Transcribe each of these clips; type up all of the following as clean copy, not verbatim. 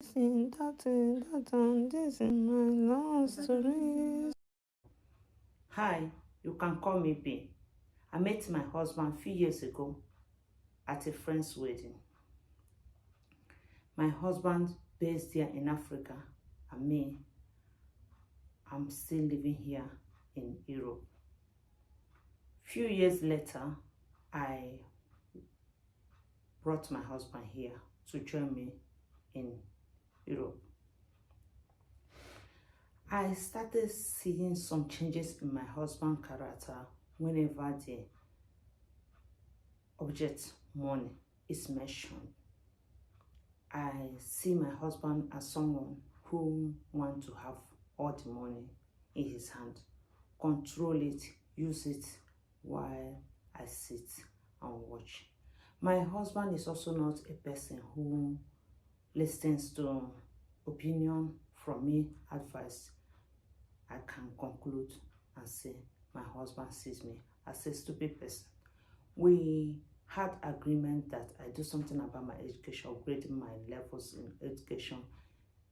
This is my love story. Hi, you can call me B. I met my husband a few years ago at a friend's wedding. My husband based here in Africa, and me, I'm still living here in Europe. Few years later, I brought my husband here to join me in Europe. I started seeing some changes in my husband's character whenever the object money is mentioned. I see my husband as someone who wants to have all the money in his hand, control it, use it while I sit and watch. My husband is also not a person who listens to opinion from me, advice. I can conclude and say my husband sees me as a stupid person. We had agreement that I do something about my education, upgrading my levels in education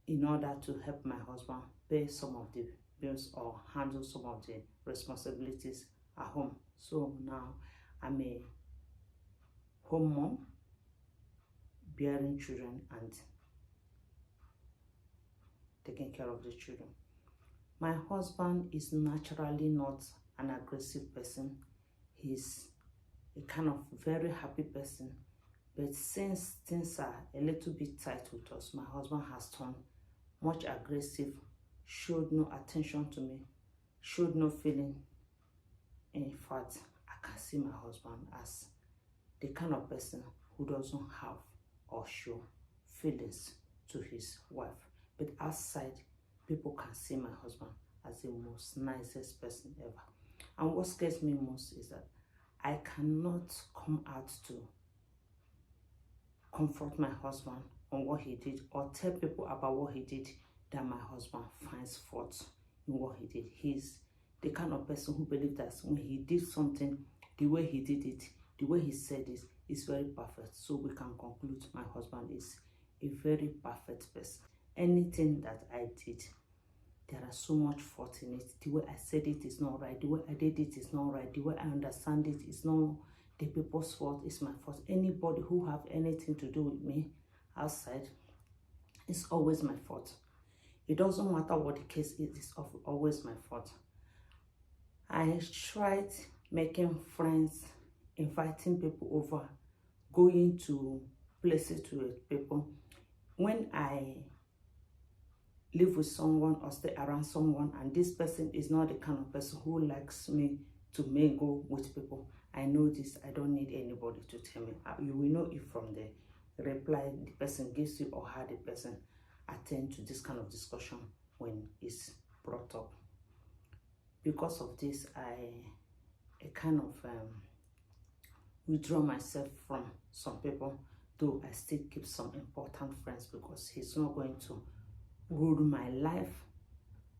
in order to help my husband pay some of the bills or handle some of the responsibilities at home. So now I'm a home mom, bearing children and taking care of the children. My husband is naturally not an aggressive person. He's a kind of very happy person. But since things are a little bit tight with us, my husband has turned much aggressive, showed no attention to me, showed no feeling. In fact, I can see my husband as the kind of person who doesn't have or show feelings to his wife. But outside, people can see my husband as the most nicest person ever. And what scares me most is that I cannot come out to confront my husband on what he did or tell people about what he did that my husband finds fault in what he did. He's the kind of person who believes that when he did something, the way he did it, the way he said it is very perfect. So we can conclude my husband is a very perfect person. Anything that I did, there are so much fault in it. The way I said it is not right. The way I did it is not right. The way I understand it is not the people's fault. It's my fault. Anybody who have anything to do with me outside, it's always my fault. It doesn't matter what the case is, it's always my fault. I tried making friends, inviting people over, going to places to people. When I live with someone or stay around someone and this person is not the kind of person who likes me to mingle with people, I know this. I don't need anybody to tell me. You will know it from the reply the person gives you or how the person attend to this kind of discussion when it's brought up. Because of this, I kind of withdraw myself from some people, though I still keep some important friends because he's not going to ruin my life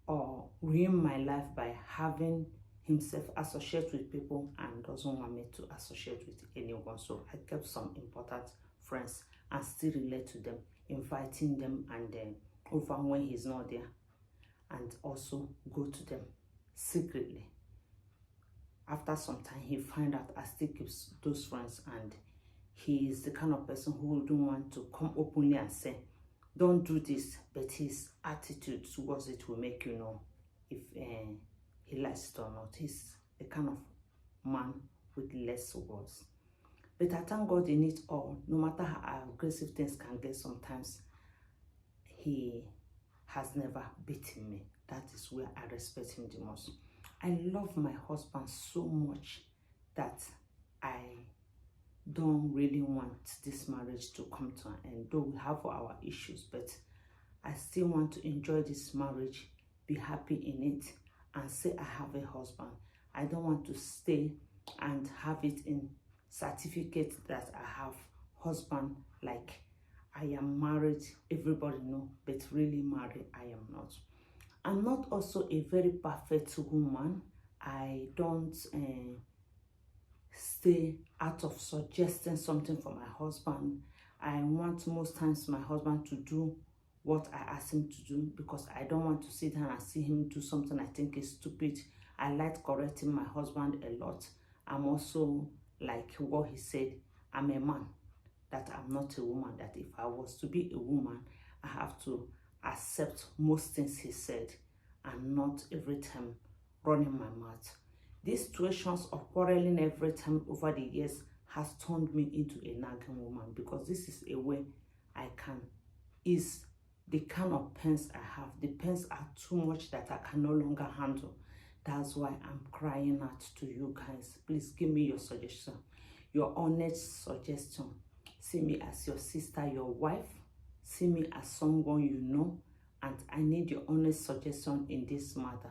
or ruin my life by having himself associate with people and doesn't want me to associate with anyone. So I kept some important friends and still relate to them, inviting them and then over when he's not there, and also go to them secretly. After some time, he find out I still keep those friends, and he is the kind of person who don't want to come openly and say, don't do this, but his attitude towards it will make you know if he likes it or not. He's a kind of man with less words. But I thank God in it all, no matter how aggressive things can get sometimes, he has never beaten me. That is where I respect him the most. I love my husband so much that I don't really want this marriage to come to an end, though we have our issues, but I still want to enjoy this marriage, be happy in it, and say I have a husband. I don't want to stay and have it in certificate that I have husband, like I am married, everybody know, but really married I am not. I'm not also a very perfect woman. I don't stay out of suggesting something for my husband. I want most times my husband to do what I asked him to do, because I don't want to sit down and see him do something I think is stupid. I like correcting my husband a lot. I'm also like what he said, I'm a man, that I'm not a woman, that if I was to be a woman, I have to accept most things he said and not every time running my mouth. These situations of quarreling every time over the years has turned me into a nagging woman, because this is a way I can ease the kind of pains I have. The pains are too much that I can no longer handle. That's why I'm crying out to you guys. Please give me your suggestion, your honest suggestion. See me as your sister, your wife. See me as someone you know. And I need your honest suggestion in this matter.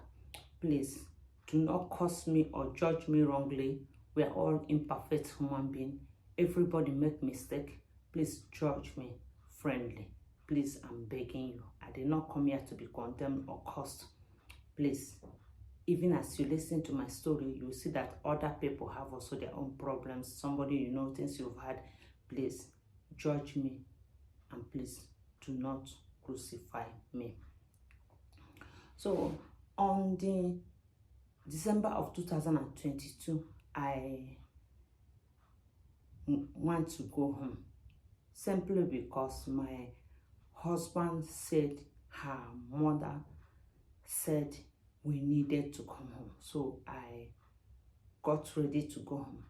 Please, do not curse me or judge me wrongly. We are all imperfect human beings. Everybody make mistake. Please judge me friendly. Please, I'm begging you. I did not come here to be condemned or cursed. Please, even as you listen to my story, you will see that other people have also their own problems. Somebody you know, things you've had. Please, judge me. And please, do not crucify me. So, on the December of 2022, I want to go home simply because my husband said her mother said we needed to come home. So I got ready to go home.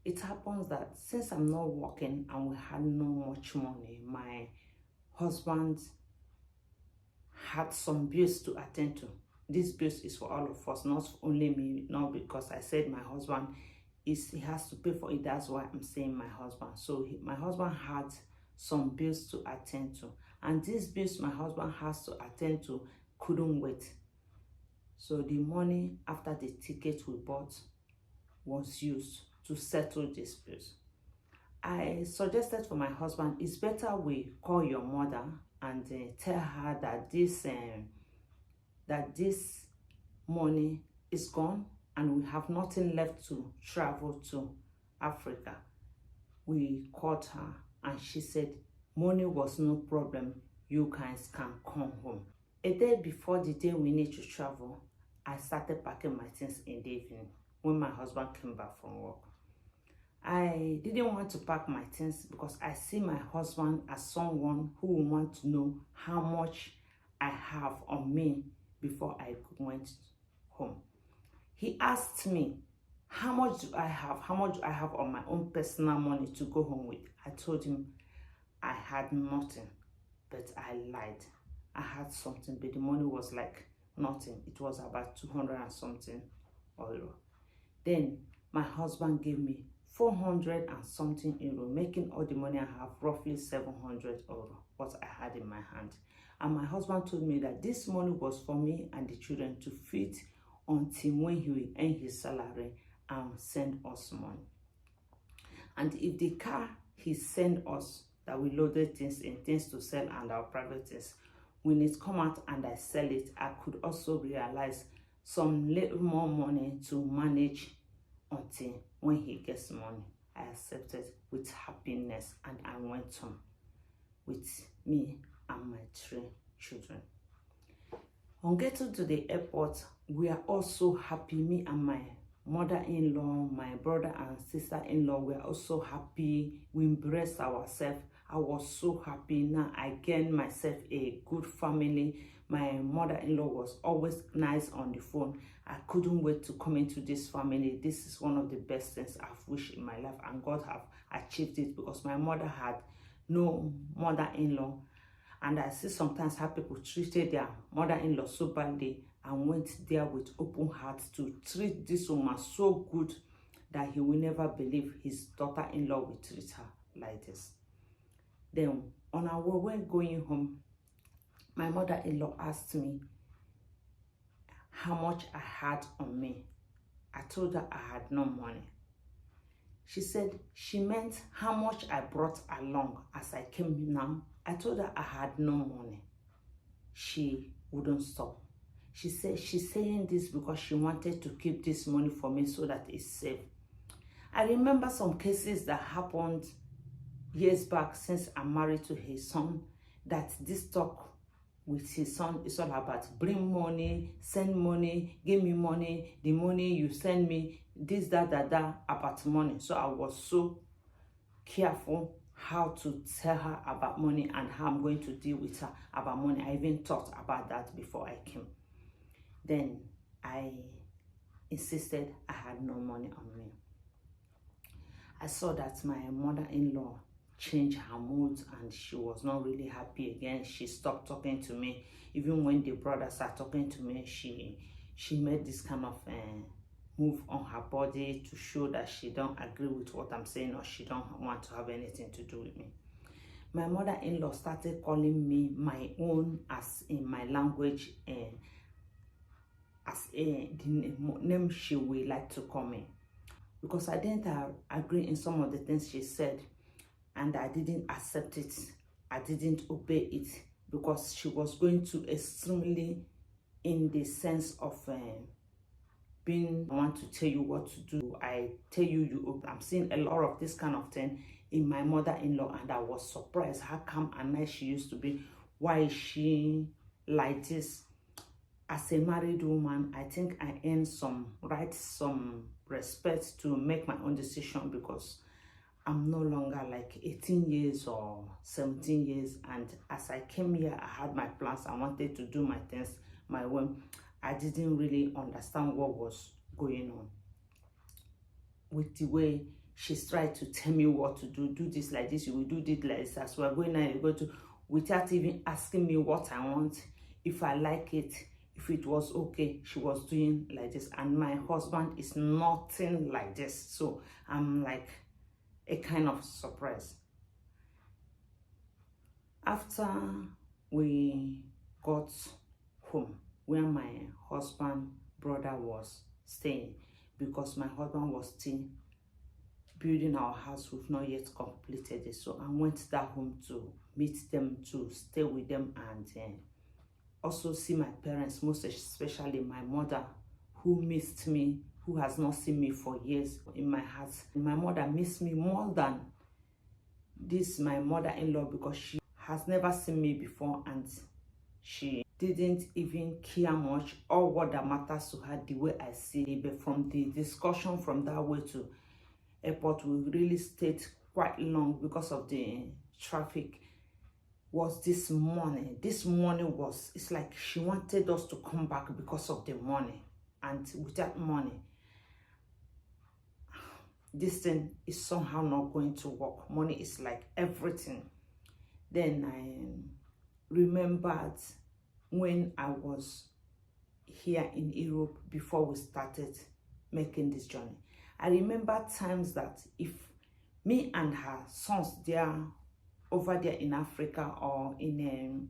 It happens that since I'm not working and we had no much money, my husband had some bills to attend to. This bill is for all of us, not only me, not because I said my husband he has to pay for it. That's why I'm saying my husband. So my husband had some bills to attend to. And these bills my husband has to attend to couldn't wait. So the money after the ticket we bought was used to settle these bills. I suggested for my husband, it's better we call your mother and tell her that this money is gone and we have nothing left to travel to Africa. We called her and she said money was no problem, you guys can come home. A day before the day we need to travel, I started packing my things in the evening when my husband came back from work. I didn't want to pack my things because I see my husband as someone who will want to know how much I have on me before I went home. He asked me, how much do I have? How much do I have on my own personal money to go home with? I told him I had nothing, but I lied. I had something, but the money was like nothing. It was about 200 and something euro. Then my husband gave me 400 and something euro, making all the money I have roughly 700 euro, what I had in my hand. And my husband told me that this money was for me and the children to feed until when he will earn his salary and send us money. And if the car he sent us, that we loaded things in, things to sell and our private things, when it come out and I sell it, I could also realize some little more money to manage until when he gets money. I accepted with happiness and I went home with me and my 3 children. On getting to the airport, we are also happy. Me and my mother-in-law, my brother and sister-in-law, we are also happy. We embrace ourselves. I was so happy. Now I gained myself a good family. My mother-in-law was always nice on the phone. I couldn't wait to come into this family. This is one of the best things I've wished in my life, and God have achieved it, because my mother had no mother-in-law. And I see sometimes how people treated their mother-in-law so badly, and went there with open hearts to treat this woman so good that he will never believe his daughter-in-law will treat her like this. Then on our way going home, my mother-in-law asked me how much I had on me. I told her I had no money. She said she meant how much I brought along as I came now. I told her I had no money. She wouldn't stop. She said she's saying this because she wanted to keep this money for me so that it's safe. I remember some cases that happened years back since I'm married to his son, that this talk with his son, it's all about bring money, send money, give me money, the money you send me, this, that, about money. So I was so careful how to tell her about money and how I'm going to deal with her about money. I even thought about that before I came. Then I insisted I had no money on me. I saw that my mother-in-law changed her mood and she was not really happy again. She stopped talking to me. Even when the brothers are talking to me, she made this kind of move on her body to show that she don't agree with what I'm saying or she don't want to have anything to do with me. My mother-in-law started calling me my own, as in my language, as the name she would like to call me, because I didn't agree in some of the things she said and I didn't accept it. I didn't obey it because she was going to extremely in the sense of being, I want to tell you what to do. I tell you, I'm seeing a lot of this kind of thing in my mother-in-law, and I was surprised how calm and nice she used to be. Why is she like this? As a married woman, I think I earn some rights, some respect to make my own decision, because I'm no longer like 18 years or 17 years. And as I came here, I had my plans. I wanted to do my things my way. I didn't really understand what was going on with the way she's tried to tell me what to do. Do this like this, you will do this like this. As we're going now, you go to, without even asking me what I want, if I like it, if it was okay. She was doing like this, and my husband is nothing like this. So I'm like a kind of surprise. After we got home, where my husband brother was staying, because my husband was still building our house, we've not yet completed it. So I went to that home to meet them, to stay with them, and also see my parents, most especially my mother, who missed me, who has not seen me for years in my heart. My mother missed me more than this, my mother-in-law, because she has never seen me before and she didn't even care much or what that matters to her the way I see it. But from the discussion from that way to airport, we really stayed quite long because of the traffic. Was this morning. This morning was, it's like she wanted us to come back because of the money. And without money, this thing is somehow not going to work. Money is like everything. Then I remembered when I was here in Europe before we started making this journey. I remember times that if me and her sons, they are over there in Africa or in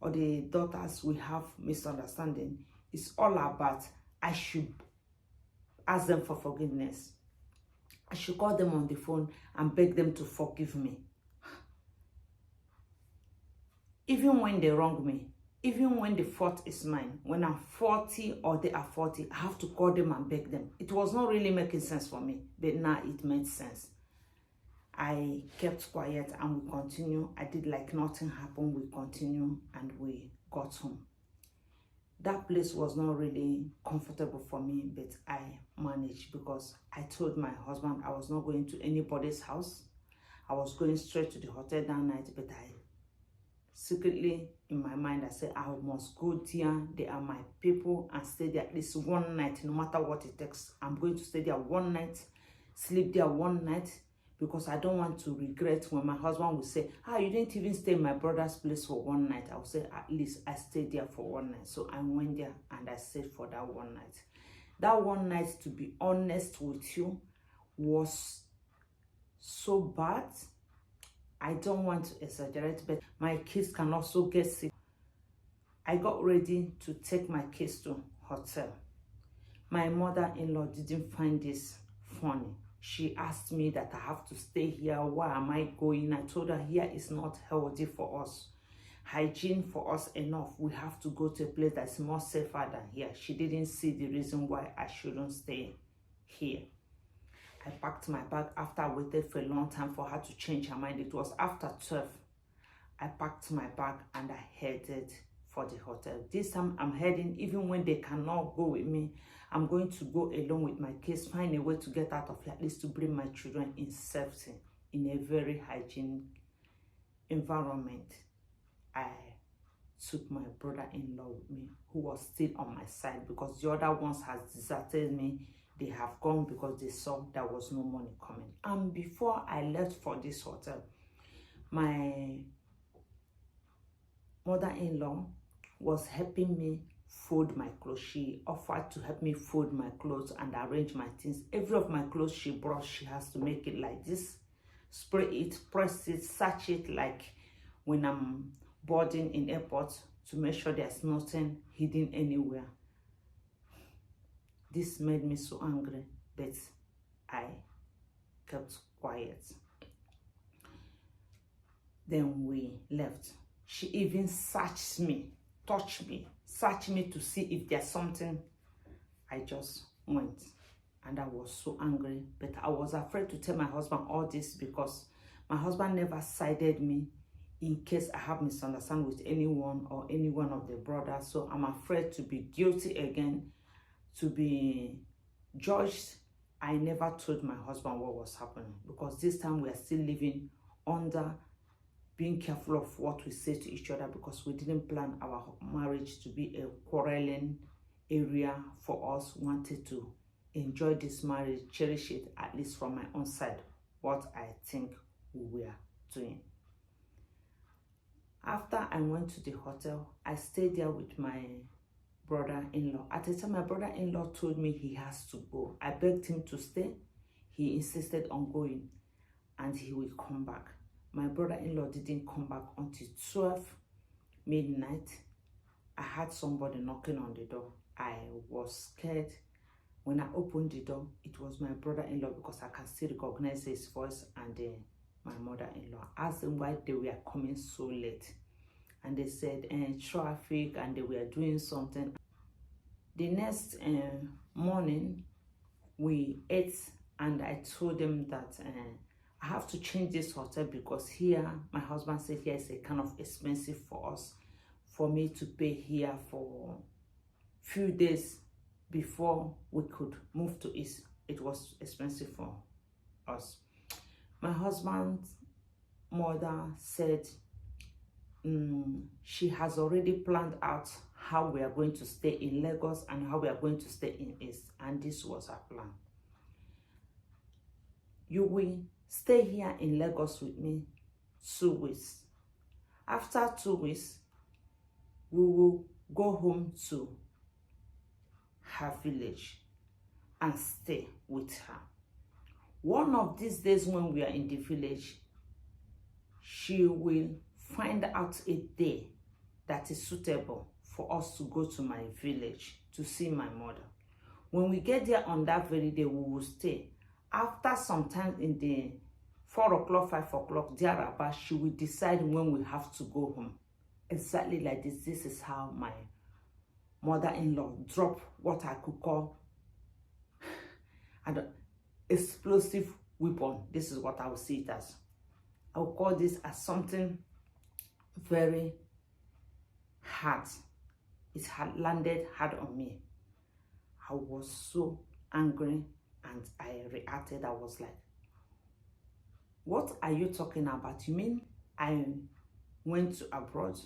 or the daughters, we have misunderstanding, it's all about I should ask them for forgiveness. I should call them on the phone and beg them to forgive me. Even when they wrong me, even when the fault is mine, when I'm 40 or they are 40, I have to call them and beg them. It was not really making sense for me, but now it made sense. I kept quiet and we continue. I did like nothing happened. We continue and we got home. That place was not really comfortable for me, but I managed because I told my husband I was not going to anybody's house. I was going straight to the hotel that night, but I secretly in my mind I said I must go there. They are my people, and stay there at least one night, no matter what it takes. I'm going to stay there one night, sleep there one night, because I don't want to regret when my husband will say, you didn't even stay in my brother's place for one night. I will say, at least I stayed there for one night. So I went there and I stayed for that one night. That one night, to be honest with you, was so bad. I don't want to exaggerate, but my kids can also get sick. I got ready to take my kids to hotel. My mother-in-law didn't find this funny. She asked me that I have to stay here. Why am I going? I told her here is not healthy for us. Hygiene for us enough. We have to go to a place that's more safer than here. She didn't see the reason why I shouldn't stay here. I packed my bag after I waited for a long time for her to change her mind. It was after 12. I packed my bag and I headed for the hotel. This time I'm heading, even when they cannot go with me, I'm going to go alone with my kids, find a way to get out of here, at least to bring my children in safety, in a very hygienic environment. I took my brother-in-law with me, who was still on my side, because the other ones has deserted me. They have gone because they saw there was no money coming. And before I left for this hotel, my mother-in-law was helping me fold my clothes. She offered to help me fold my clothes and arrange my things. Every of my clothes she brought, she has to make it like this, spray it, press it, search it, like when I'm boarding in airport, to make sure there's nothing hidden anywhere. This made me so angry, but I kept quiet. Then we left. She even searched me, touched me, searched me to see if there's something. I just went, and I was so angry, but I was afraid to tell my husband all this, because my husband never sided me in case I have misunderstanding with anyone or any one of the brothers. So I'm afraid to be guilty again, to be judged. I never told my husband what was happening, because this time we are still living under being careful of what we say to each other, because we didn't plan our marriage to be a quarreling area for us. We wanted to enjoy this marriage, cherish it, at least from my own side, what I think we were doing. After I went to the hotel, I stayed there with my brother-in-law. At the time, my brother-in-law told me he has to go. I begged him to stay. He insisted on going, and he will come back. My brother-in-law didn't come back until 12 midnight. I had somebody knocking on the door. I was scared. When I opened the door, it was my brother-in-law, because I can still recognize his voice, and my mother-in-law. Asked them why they were coming so late, and they said traffic, and they were doing something. The next morning we ate, and I told them that I have to change this hotel, because here, my husband said, here is a kind of expensive for us, for me to pay here for a few days before we could move to East. It was expensive for us. My husband's mother said she has already planned out how we are going to stay in Lagos and how we are going to stay in East, and this was her plan. You will stay here in Lagos with me 2 weeks. After 2 weeks, we will go home to her village and stay with her. One of these days when we are in the village, she will find out a day that is suitable for us to go to my village to see my mother. When we get there on that very day, we will stay. After some time in the 4 o'clock, 5 o'clock, thereabout, she will decide when we have to go home. Exactly like this. This is how my mother-in-law dropped what I could call an explosive weapon. This is what I will see it as. I will call this as something very hard. It had landed hard on me. I was so angry, and I reacted. I was like, what are you talking about? You mean I went to abroad?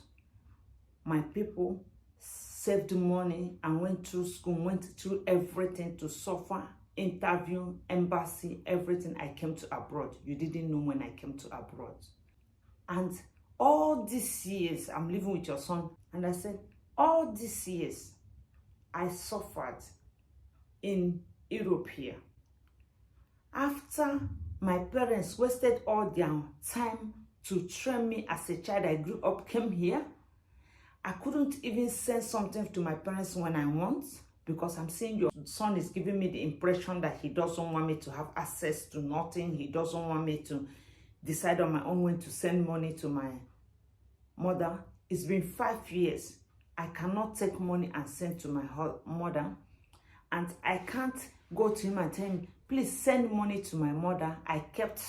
My people saved money and went through school, went through everything to suffer, interview, embassy, everything. I came to abroad. You didn't know when I came to abroad. And all these years, I'm living with your son. And I said, all these years, I suffered in Europe here. After my parents wasted all their time to train me as a child, I grew up, came here. I couldn't even send something to my parents when I want, because I'm seeing your son is giving me the impression that he doesn't want me to have access to nothing. He doesn't want me to decide on my own when to send money to my mother. It's been 5 years. I cannot take money and send to my mother. And I can't go to him and tell him, please send money to my mother. I kept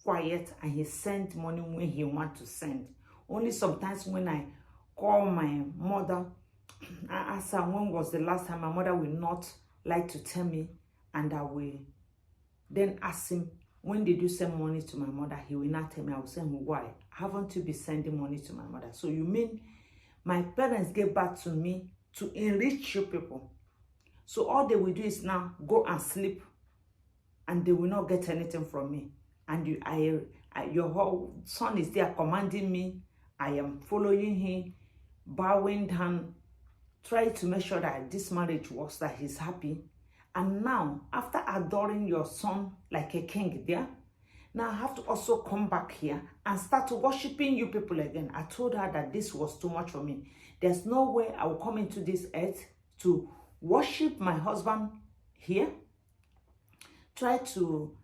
quiet, and he sent money when he wanted to send. Only sometimes when I call my mother, I ask her when was the last time. My mother will not like to tell me, and I will then ask him, when did you send money to my mother? He will not tell me. I will say, why? Haven't you been sending money to my mother? So you mean my parents gave back to me to enrich you people? So all they will do is now go and sleep, and they will not get anything from me. And your whole son is there commanding me. I am following him, bowing down, trying to make sure that this marriage works, that he's happy. And now, after adoring your son like a king there, now I have to also come back here and start worshiping you people again. I told her that this was too much for me. There's no way I will come into this earth to worship my husband here, try to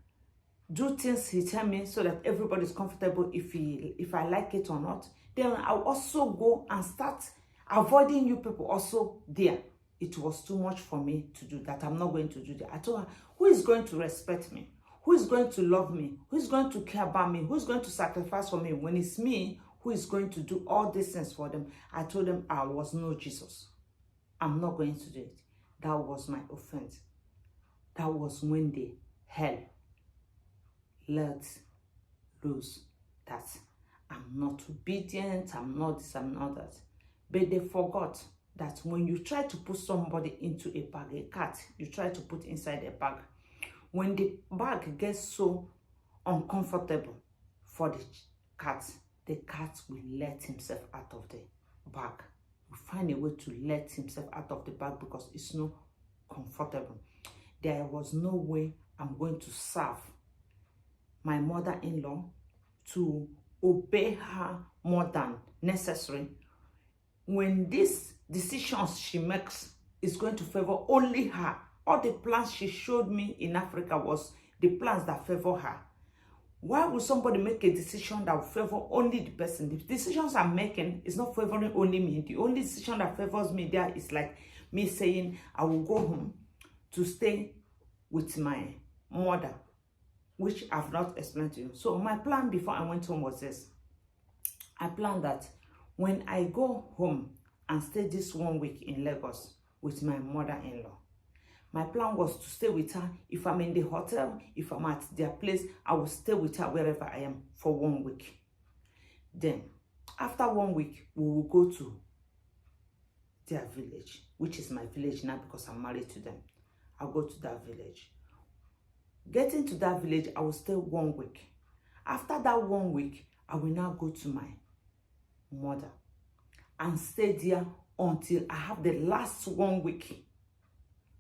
do things he tell me so that everybody's comfortable if I like it or not. Then I'll also go and start avoiding you people also there. It was too much for me to do that. I'm not going to do that. I told her, who is going to respect me? Who is going to love me? Who is going to care about me? Who is going to sacrifice for me when it's me who is going to do all these things for them? I told them I was no Jesus. I'm not going to do it. That was my offense. That was when the hell let loose that I'm not obedient, I'm not this, I'm not that. But they forgot that when you try to put somebody into a bag, a cat, you try to put inside a bag. When the bag gets so uncomfortable for the cat will let himself out of the bag. Will find a way to let himself out of the bag because it's not comfortable. There was no way I'm going to serve my mother-in-law, to obey her more than necessary, when these decisions she makes is going to favor only her. All the plans she showed me in Africa was the plans that favor her. Why would somebody make a decision that will favor only the person? The decisions I'm making is not favoring only me. The only decision that favors me there is like me saying I will go home to stay with my mother, which I've not explained to you. So my plan before I went home was this. I planned that when I go home and stay this 1 week in Lagos with my mother-in-law, my plan was to stay with her. If I'm in the hotel, if I'm at their place, I will stay with her wherever I am for 1 week. Then, after 1 week, we will go to their village, which is my village now because I'm married to them. I'll go to that village. Getting to that village, I will stay 1 week. After that 1 week, I will now go to my mother and stay there until I have the last 1 week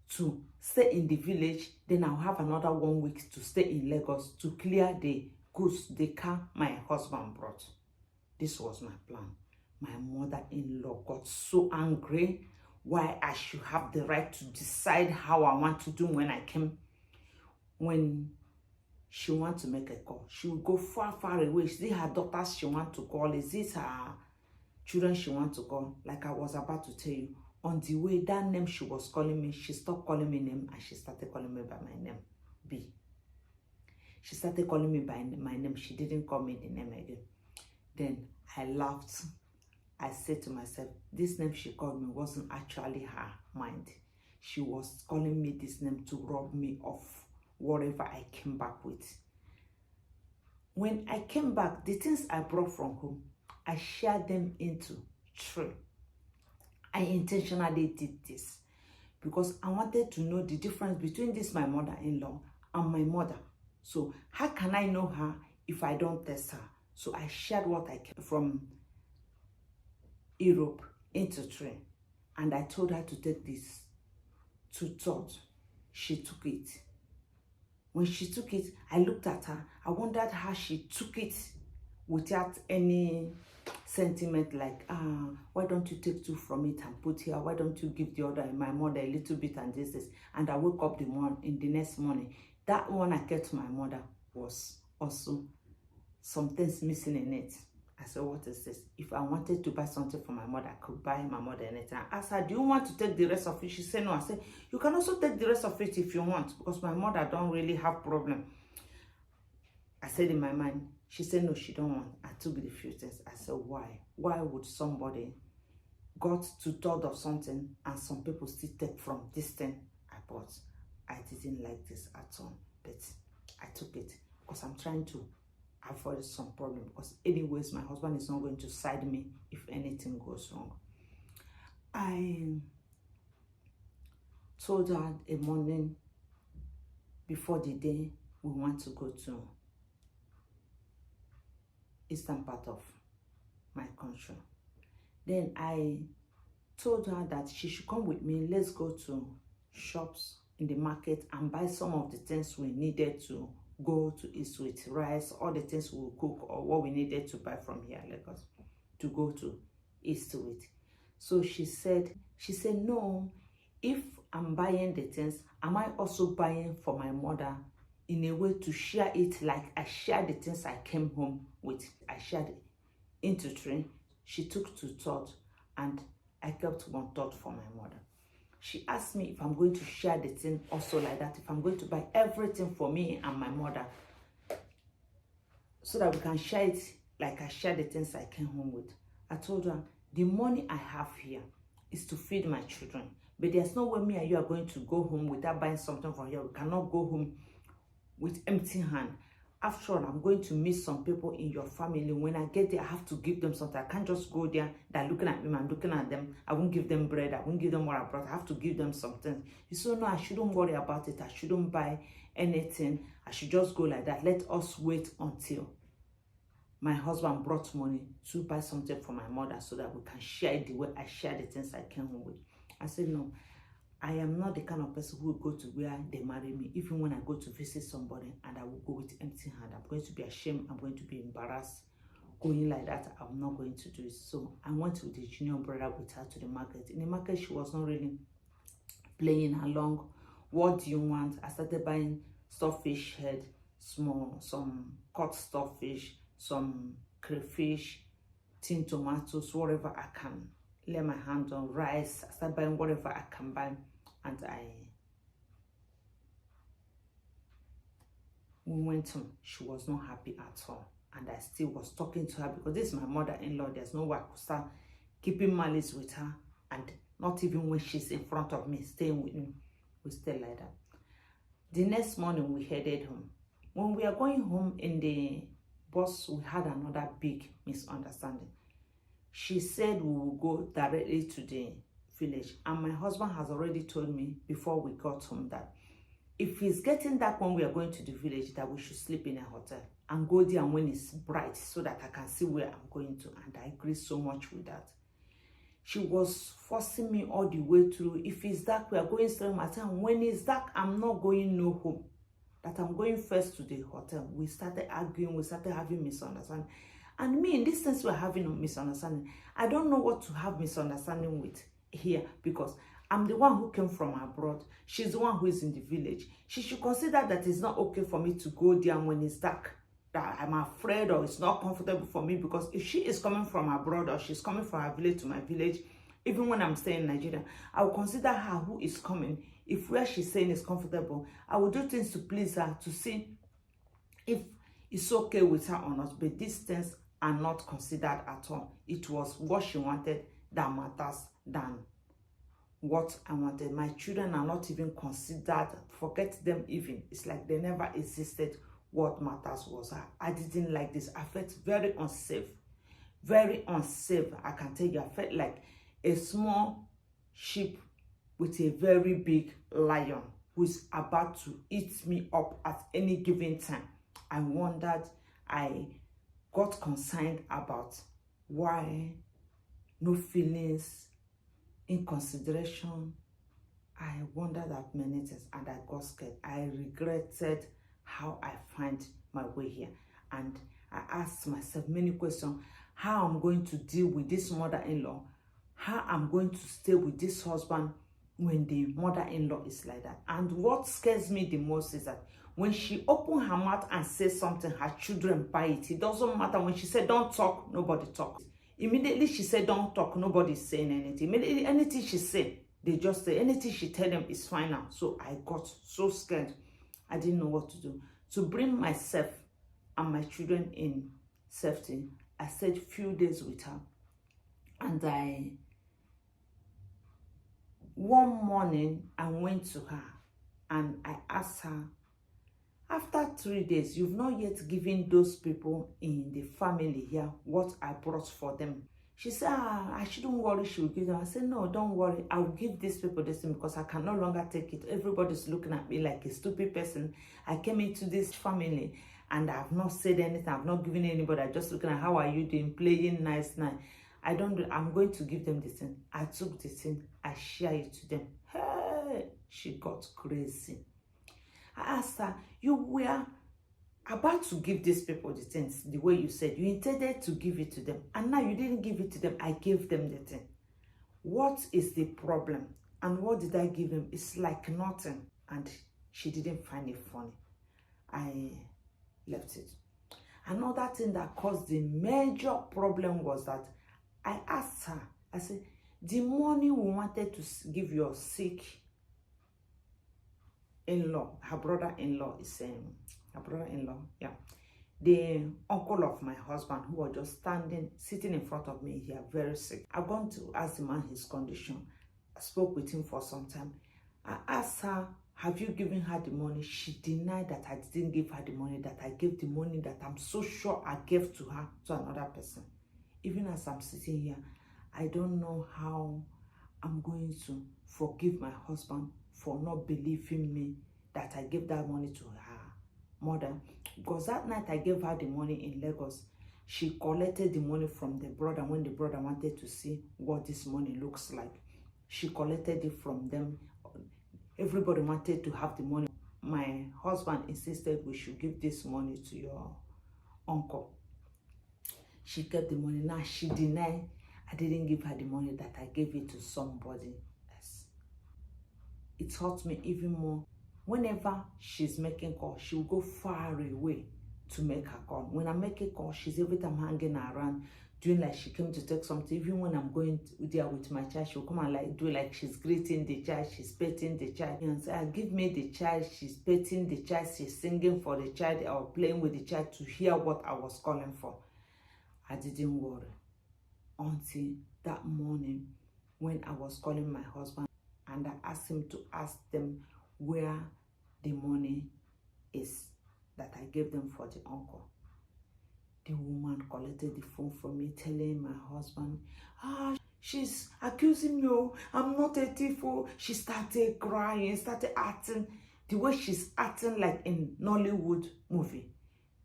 to stay in the village. Then I'll have another 1 week to stay in Lagos to clear the goods, the car my husband brought. This was my plan. My mother-in-law got so angry why I should have the right to decide how I want to do when I came. When she wants to make a call, she will go far, far away. Is it her daughters she wants to call? Is it her children she wants to call? Like I was about to tell you, on the way, that name she was calling me, she stopped calling me name and she started calling me by my name, B. She started calling me by my name. She didn't call me the name again. Then I laughed. I said to myself, this name she called me wasn't actually her mind. She was calling me this name to rob me of whatever I came back with. When I came back, the things I brought from home, I shared them into 3. I intentionally did this because I wanted to know the difference between this my mother-in-law and my mother. So how can I know her if I don't test her? So I shared what I came from Europe into 3. And I told her to take this 2/3. She took it. When she took it, I looked at her. I wondered how she took it without any sentiment like, why don't you take 2 from it and put here? Why don't you give the other, my mother, a little bit and this. And I woke up in the next morning. That one I kept to my mother was also some things missing in it. I said, what is this? If I wanted to buy something for my mother, I could buy my mother anything. I asked her, do you want to take the rest of it? She said, no. I said, you can also take the rest of it if you want, because my mother don't really have problem. I said in my mind, She said, no, she don't want. I took the few things. I said, why? Why would somebody got 2/3 of something and some people still take from this thing I bought? I didn't like this at all, but I took it because I'm trying to avoid some problem, because anyways, my husband is not going to side me if anything goes wrong. I told her a morning before the day we want to go to eastern part of my country. Then I told her that she should come with me. Let's go to shops in the market and buy some of the things we needed to go to east with, rice, all the things we will cook, or what we needed to buy from here, Lagos, to go to east with. So she said, no, if I'm buying the things, am I also buying for my mother in a way to share it like I shared the things I came home with? I shared it into 3. She took 2/3 and I kept 1/3 for my mother. She asked me if I'm going to share the thing also like that, if I'm going to buy everything for me and my mother so that we can share it like I shared the things I came home with. I told her, the money I have here is to feed my children, but there's no way me and you are going to go home without buying something from here. We cannot go home with empty hand. After all, I'm going to meet some people in your family. When I get there, I have to give them something. I can't just go there. They're looking at me, I'm looking at them. I won't give them bread. I won't give them what I brought. I have to give them something. You say, no, I shouldn't worry about it. I shouldn't buy anything. I should just go like that. Let us wait until my husband brought money to buy something for my mother so that we can share it the way I share the things I came home with. I said, no, I am not the kind of person who will go to where they marry me, even when I go to visit somebody, and I will go with empty hand. I'm going to be ashamed. I'm going to be embarrassed. Going like that, I'm not going to do it. So I went with the junior brother with her to the market. In the market, she was not really playing along. What do you want? I started buying stockfish head, some cut stockfish, some crayfish, tin tomatoes, whatever I can lay my hands on, rice. I started buying whatever I can buy. And we went home. She was not happy at all. And I still was talking to her because this is my mother-in-law. There's no way I could start keeping malice with her. And not even when she's in front of me, staying with me. We stay like that. The next morning, we headed home. When we are going home in the bus, we had another big misunderstanding. She said we will go directly to the village, and my husband has already told me before we got home that if it's getting dark when we are going to the village, that we should sleep in a hotel and go there when it's bright so that I can see where I'm going to. And I agree so much with that. She was forcing me all the way through. If it's dark, we are going straight. I said, when it's dark, I'm not going no home. That I'm going first to the hotel. We started arguing. We started having misunderstanding. And me, in this sense, we're having a misunderstanding. I don't know what to have misunderstanding with here, because I'm the one who came from abroad. She's the one who is in the village. She should consider that it's not okay for me to go there when it's dark. That I'm afraid or it's not comfortable for me, because if she is coming from abroad or she's coming from her village to my village, even when I'm staying in Nigeria, I will consider her who is coming. If where she's staying is comfortable, I will do things to please her, to see if it's okay with her or not. But these things are not considered at all. It was what she wanted that matters than what I wanted. My children are not even considered. Forget them even. It's like they never existed. What matters was her. I didn't like this. I felt very unsafe. Very unsafe. I can tell you, I felt like a small sheep with a very big lion who is about to eat me up at any given time. I wondered, I got concerned about why no feelings, inconsideration. I wondered at many things and I got scared. I regretted how I find my way here. And I asked myself many questions. How I'm going to deal with this mother-in-law? How I'm going to stay with this husband when the mother-in-law is like that? And what scares me the most is that when she opens her mouth and says something, her children buy it. It doesn't matter. When she said, don't talk, nobody talks. Immediately she said, don't talk, nobody's saying anything. Immediately, anything she said, they just say, anything she tell them is fine now. So I got so scared. I didn't know what to do. To bring myself and my children in safety. I stayed few days with her, and one morning I went to her and I asked her, after 3 days, you've not yet given those people in the family here what I brought for them. She said, I shouldn't worry, she will give them. I said, no, don't worry. I'll give these people this thing because I can no longer take it. Everybody's looking at me like a stupid person. I came into this family and I've not said anything. I've not given anybody. I'm just looking at how are you doing, playing nice. I'm going to give them this thing. I took the thing. I shared it to them. Hey, she got crazy. I asked her, you were about to give these people the things the way you said. You intended to give it to them. And now you didn't give it to them. I gave them the thing. What is the problem? And what did I give them? It's like nothing. And she didn't find it funny. I left it. Another thing that caused the major problem was that I asked her, I said, the money we wanted to give your sick in-law, her brother-in-law is her brother-in-law, yeah, the uncle of my husband, who was just sitting in front of me here, very sick. I've gone to ask the man his condition. I spoke with him for some time. I asked her, have you given her the money? She denied that I didn't give her the money, that I gave the money that I'm so sure I gave to her to another person. Even as I'm sitting here, I don't know how I'm going to forgive my husband for not believing me that I gave that money to her mother. Because that night I gave her the money in Lagos. She collected the money from the brother when the brother wanted to see what this money looks like. She collected it from them. Everybody wanted to have the money. My husband insisted we should give this money to your uncle. She kept the money. Now she denied I didn't give her the money, that I gave it to somebody else. It hurt me even more. Whenever she's making call, she will go far away to make her call. When I make a call, she's every time hanging around, doing like she came to take something. Even when I'm going there with my child, she'll come and like do like she's greeting the child, she's petting the child. And say, give me the child, she's petting the child, she's singing for the child or playing with the child to hear what I was calling for. I didn't worry until that morning when I was calling my husband and I asked him to ask them where the money is that I gave them for the uncle. The woman collected the phone from me, telling my husband, she's accusing me, I'm not a thief. She started crying, started acting the way she's acting like in Nollywood movie.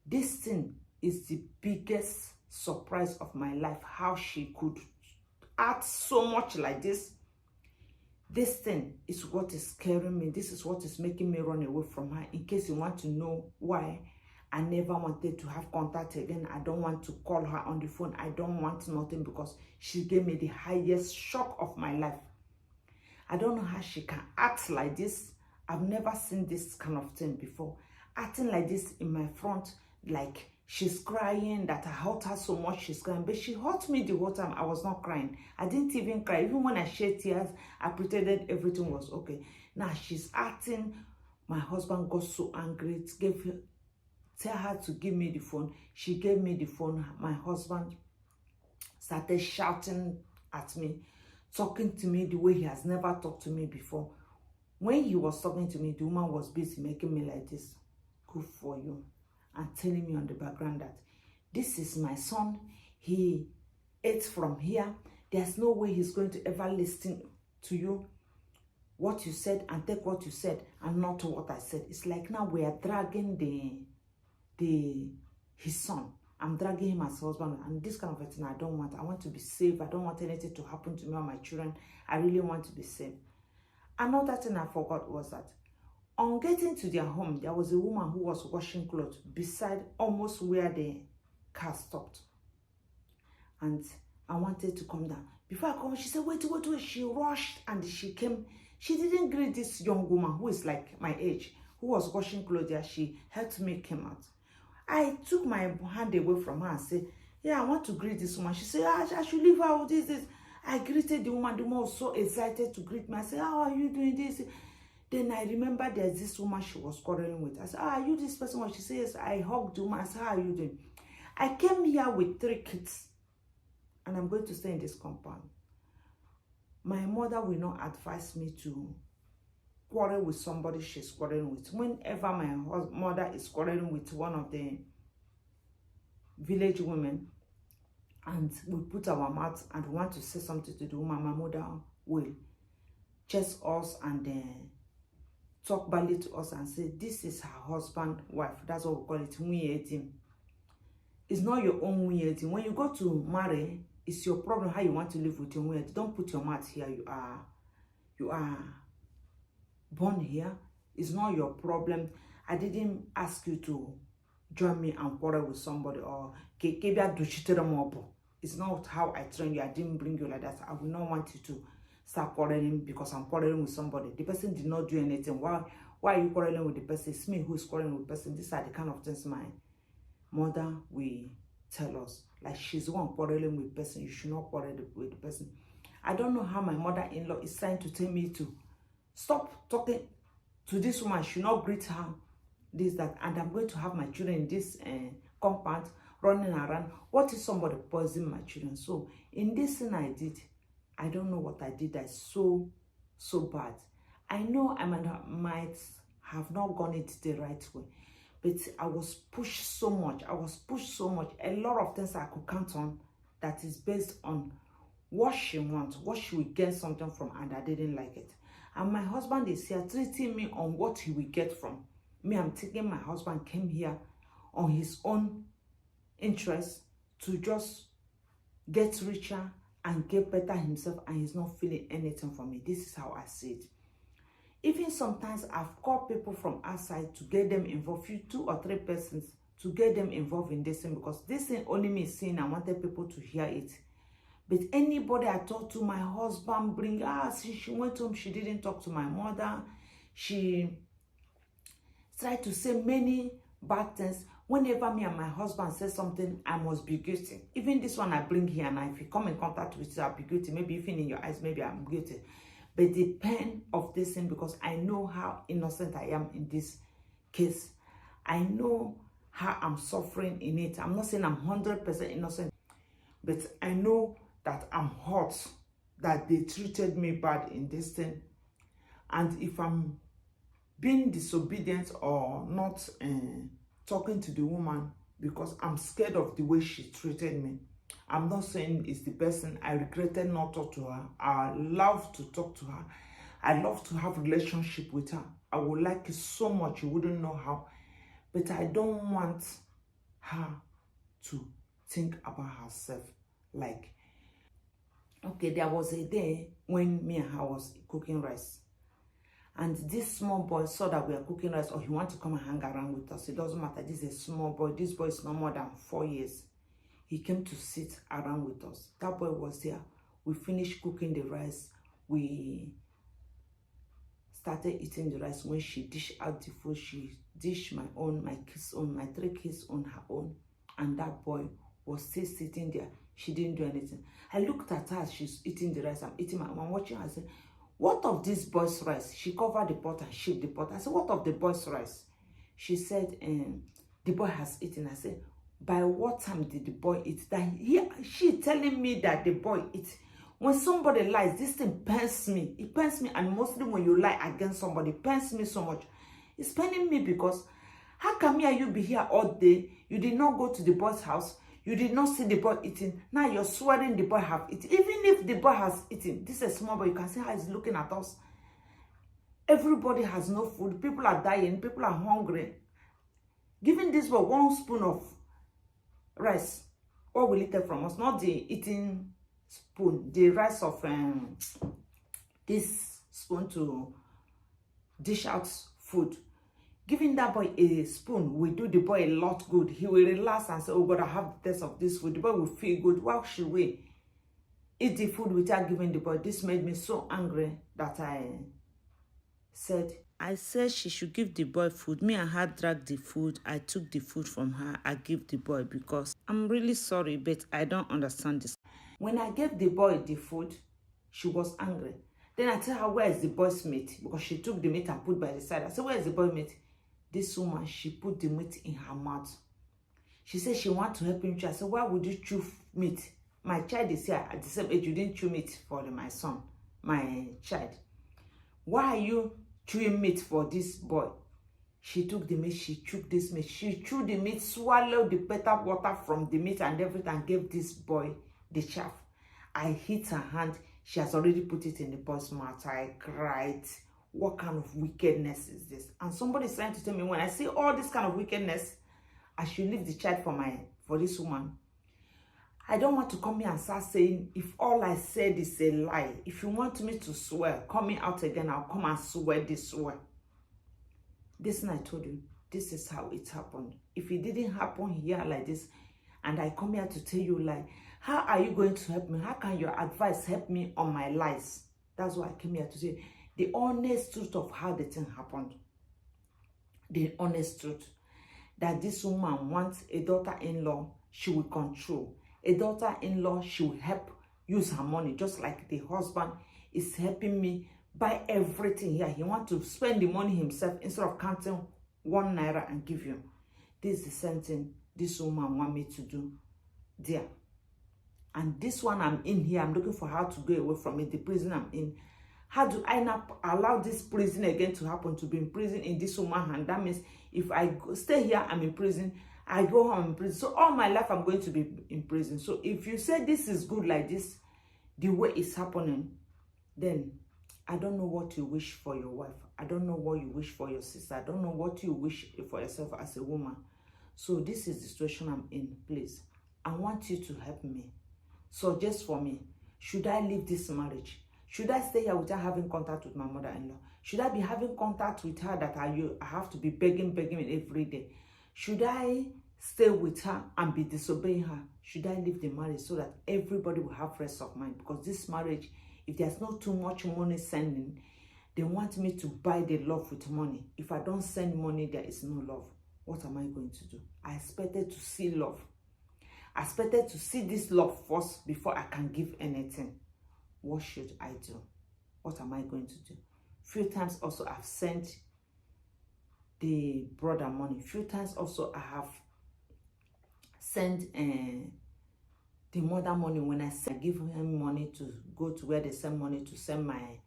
This thing is the biggest surprise of my life, how she could act so much like this. This thing is what is scaring me. This is what is making me run away from her. In case you want to know why I never wanted to have contact again, I don't want to call her on the phone. I don't want nothing because she gave me the highest shock of my life. I don't know how she can act like this. I've never seen this kind of thing before. Acting like this in my front, like she's crying, that I hurt her so much she's crying. But she hurt me the whole time. I was not crying. I didn't even cry. Even when I shed tears, I pretended everything was okay. Now she's acting. My husband got so angry. Tell her to give me the phone. She gave me the phone. My husband started shouting at me, talking to me the way he has never talked to me before. When he was talking to me, the woman was busy making me like this. Good for you. And telling me on the background that this is my son. He ate from here. There's no way he's going to ever listen to you, what you said, and take what you said and not what I said. It's like now we are dragging his son. I'm dragging him as husband, and this kind of a thing I don't want. I want to be safe. I don't want anything to happen to me or my children. I really want to be safe. Another thing I forgot was that on getting to their home, there was a woman who was washing clothes beside almost where the car stopped. And I wanted to come down. Before I come, she said, wait. She rushed and she came. She didn't greet this young woman who is like my age, who was washing clothes there. She helped me come out. I took my hand away from her and said, yeah, I want to greet this woman. She said, I should leave her with this. I greeted the woman. The woman was so excited to greet me. I said, how are you doing this? Then I remember there's this woman she was quarreling with. I said, are you this person? When she says, I hugged the woman. I said, how are you doing? I came here with 3 kids and I'm going to stay in this compound. My mother will not advise me to quarrel with somebody she's quarreling with. Whenever my mother is quarreling with one of the village women and we put our mouth and want to say something to the woman, my mother will chase us and talk badly to us and say, this is her husband, wife. That's what we call it, winyeting. It's not your own winyeting. When you go to marry, it's your problem how you want to live with your winyeting. Don't put your mouth here. You are born here. It's not your problem. I didn't ask you to join me and quarrel with somebody or it's not how I train you. I didn't bring you like that. I will not want you to start quarreling because I'm quarreling with somebody. The person did not do anything. Why are you quarreling with the person? It's me who is quarreling with the person. These are the kind of things my mother will tell us. Like she's the one quarreling with the person. You should not quarrel with the person. I don't know how my mother-in-law is trying to tell me to stop talking to this woman. I should not greet her. This, that. And I'm going to have my children in this compound running around. What if somebody poison my children? So in this thing I did, I don't know what I did that's so bad. I know I might have not gone it the right way, but I was pushed so much. A lot of things I could count on that is based on what she wants, what she will get something from, and I didn't like it. And my husband is here treating me on what he will get from me. I'm thinking my husband came here on his own interest to just get richer and get better himself, and he's not feeling anything from me. This is how I see it. Even sometimes I've called people from outside to get them involved, 2 or 3 persons to get them involved in this thing, because this thing only me seeing, I wanted people to hear it. But anybody I talked to, my husband bring, since she went home, she didn't talk to my mother. She tried to say many bad things. Whenever me and my husband say something, I must be guilty. Even this one I bring here, and if you come in contact with it, I'll be guilty. Maybe even in your eyes, maybe I'm guilty. But the pain of this thing, because I know how innocent I am in this case. I know how I'm suffering in it. I'm not saying I'm 100% innocent, but I know that I'm hurt, that they treated me bad in this thing. And if I'm being disobedient or not talking to the woman because I'm scared of the way she treated me, I'm not saying it's the person. I regretted not talk to her. I love to talk to her. I love to have a relationship with her. I would like it so much, you wouldn't know how. But I don't want her to think about herself. Like, okay, there was a day when me and her was cooking rice. And this small boy saw that we are cooking rice, or he wants to come and hang around with us. It doesn't matter. This is a small boy. This boy is no more than 4 years. He came to sit around with us. That boy was there. We finished cooking the rice. We started eating the rice. When she dished out the food, she dished my own, my kids' own, my 3 kids on her own. And that boy was still sitting there. She didn't do anything. I looked at her. She's eating the rice. I'm eating I'm watching her. I said, what of this boy's rice? She covered the pot and shook the pot. I said, what of the boy's rice? She said, the boy has eaten. I said, by what time did the boy eat? That she telling me that the boy eats. When somebody lies, this thing pains me. It pains me, and mostly when you lie against somebody, it pains me so much. It's paining me because how come you be here all day? You did not go to the boy's house. You did not see the boy eating. Now you're swearing the boy have eaten. Even if the boy has eaten, this is a small boy. You can see how he's looking at us. Everybody has no food. People are dying. People are hungry. Giving this boy 1 spoon of rice, what will it take from us? Not the eating spoon, the rice of this spoon to dish out food. Giving that boy a spoon will do the boy a lot good. He will relax and say, oh God, I have the taste of this food. The boy will feel good. Why should we eat the food without giving the boy? This made me so angry that I said she should give the boy food. Me and her dragged the food. I took the food from her. I gave the boy because I'm really sorry, but I don't understand this. When I gave the boy the food, she was angry. Then I tell her, where is the boy's meat? Because she took the meat and put by the side. I said, where is the boy's meat? This woman, she put the meat in her mouth. She said she wants to help him chew. I said, why would you chew meat? My child is here at the same age. You didn't chew meat for my son, my child. Why are you chewing meat for this boy? She took the meat, she chewed this meat. She chewed the meat, swallowed the better water from the meat and everything, and gave this boy the chaff. I hit her hand. She has already put it in the boy's mouth. I cried. What kind of wickedness is this? And somebody is trying to tell me, when I see all this kind of wickedness, I should leave the child for this woman. I don't want to come here and start saying, if all I said is a lie, if you want me to swear, coming out again, I'll come and swear this way. This thing I told you, this is how it happened. If it didn't happen here like this, and I come here to tell you like, how are you going to help me? How can your advice help me on my lies? That's why I came here to say the honest truth of how the thing happened. The honest truth. That this woman wants a daughter-in-law she will control. A daughter-in-law she will help use her money, just like the husband is helping me buy everything here. He wants to spend the money himself instead of counting 1 naira and give you. This is the same thing this woman wants me to do there. And this one I'm in here, I'm looking for how to go away from it, the prison I'm in. How do I not allow this prison again to happen, to be in prison in this woman's hand? That means if I stay here, I'm in prison. I go home, I'm in prison. So all my life, I'm going to be in prison. So if you say this is good like this, the way it's happening, then I don't know what you wish for your wife. I don't know what you wish for your sister. I don't know what you wish for yourself as a woman. So this is the situation I'm in, please. I want you to help me. Suggest for me, should I leave this marriage? Should I stay here without having contact with my mother-in-law? Should I be having contact with her that I have to be begging every day? Should I stay with her and be disobeying her? Should I leave the marriage so that everybody will have rest of mind? Because this marriage, if there's not too much money sending, they want me to buy the love with money. If I don't send money, there is no love. What am I going to do? I expected to see love. I expected to see this love first before I can give anything. What should I do? What am I going to do? Few times also I've sent the brother money. Few times also I have sent the mother money. When I give him money to go to where they send money to send my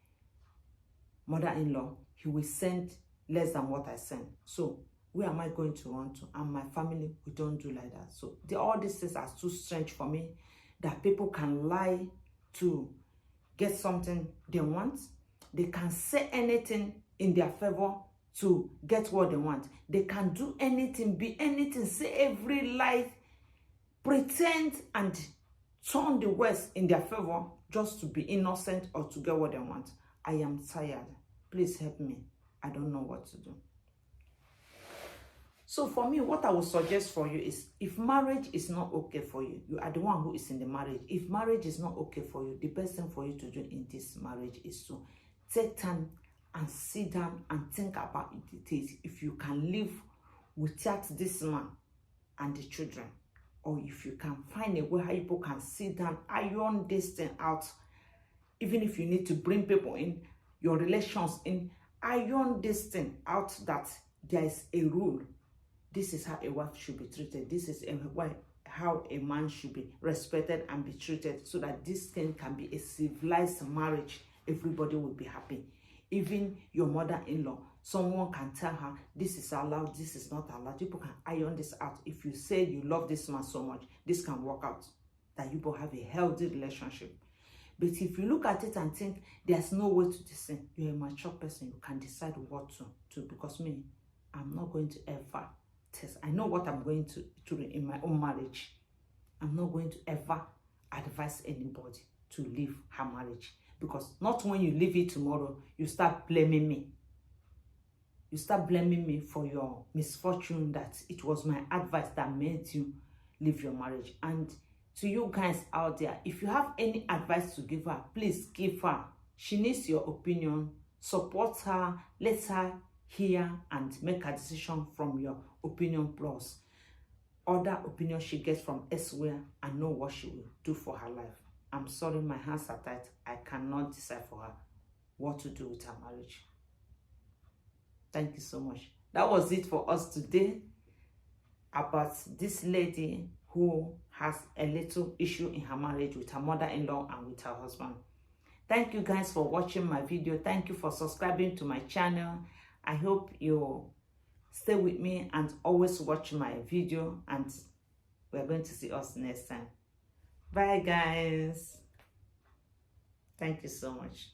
mother-in-law, he will send less than what I send. So where am I going to run to? And my family, we don't do like that. So all these things are too strange for me, that people can lie to get something they want. They can say anything in their favor to get what they want. They can do anything, be anything, say every lie, pretend and turn the words in their favor just to be innocent or to get what they want. I am tired. Please help me. I don't know what to do. So for me, what I would suggest for you is, if marriage is not okay for you, you are the one who is in the marriage. If marriage is not okay for you, the best thing for you to do in this marriage is to take time and sit down and think about it. If you can live without this man and the children, or if you can find a way how people can sit down, iron this thing out. Even if you need to bring people in, your relations in, iron this thing out, that there is a rule. This is how a wife should be treated. This is how a man should be respected and be treated, so that this thing can be a civilized marriage. Everybody will be happy. Even your mother-in-law, someone can tell her, this is allowed, this is not allowed. People can iron this out. If you say you love this man so much, this can work out, that you both have a healthy relationship. But if you look at it and think there's no way to this thing, you're a mature person, you can decide what to do. Because me, I'm not going to ever test. I know what I'm going to do in my own marriage. I'm not going to ever advise anybody to leave her marriage. Because not when you leave it tomorrow, you start blaming me. You start blaming me for your misfortune, that it was my advice that made you leave your marriage. And to you guys out there, if you have any advice to give her, please give her. She needs your opinion. Support her. Let her hear and make a decision from your opinion plus other opinion she gets from elsewhere, and know what she will do for her life. I'm sorry, my hands are tied. I cannot decide for her. what to do with her marriage. Thank you so much. That was it for us today about this lady who has a little issue in her marriage with her mother-in-law and with her husband. Thank you guys for watching my video. Thank you for subscribing to my channel. I hope you stay with me and always watch my video, and we're going to see us next time. Bye guys. Thank you so much.